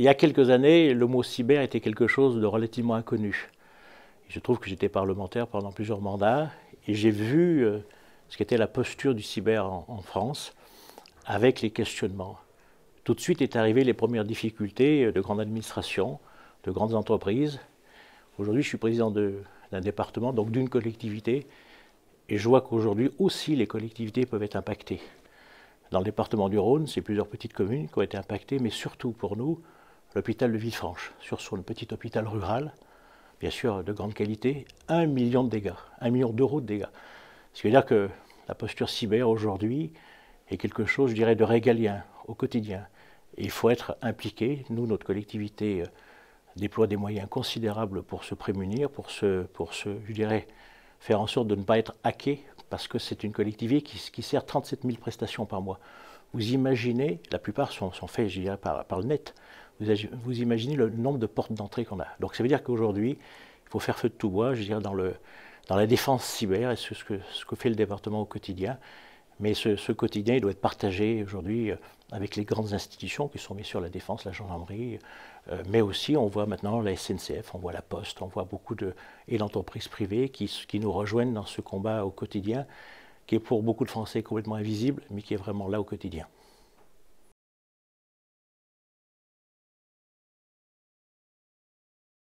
il y a quelques années, le mot cyber était quelque chose de relativement inconnu. Je trouve que j'étais parlementaire pendant plusieurs mandats et j'ai vu ce qu'était la posture du cyber en France avec les questionnements. Tout de suite est arrivé les premières difficultés de grandes administrations, de grandes entreprises. Aujourd'hui, je suis président d'un département, donc d'une collectivité, et je vois qu'aujourd'hui aussi les collectivités peuvent être impactées. Dans le département du Rhône, c'est plusieurs petites communes qui ont été impactées, mais surtout pour nous, l'hôpital de Villefranche, sur le petit hôpital rural, bien sûr de grande qualité, 1 million de dégâts, 1 million d'euros de dégâts. Ce qui veut dire que la posture cyber aujourd'hui est quelque chose, je dirais, de régalien au quotidien. Et il faut être impliqué. Nous, notre collectivité déploie des moyens considérables pour se prémunir, je dirais, faire en sorte de ne pas être hacké, parce que c'est une collectivité qui sert 37 000 prestations par mois. Vous imaginez, la plupart sont faites, je dirais, par le net. Vous imaginez le nombre de portes d'entrée qu'on a. Donc ça veut dire qu'aujourd'hui, il faut faire feu de tout bois, je dirais, dans la défense cyber, et ce que fait le département au quotidien. Mais ce quotidien, il doit être partagé aujourd'hui avec les grandes institutions qui sont bien sûr la défense, la gendarmerie, mais aussi on voit maintenant la SNCF, on voit la Poste, on voit et l'entreprise privée qui nous rejoignent dans ce combat au quotidien, qui est pour beaucoup de Français complètement invisible, mais qui est vraiment là au quotidien.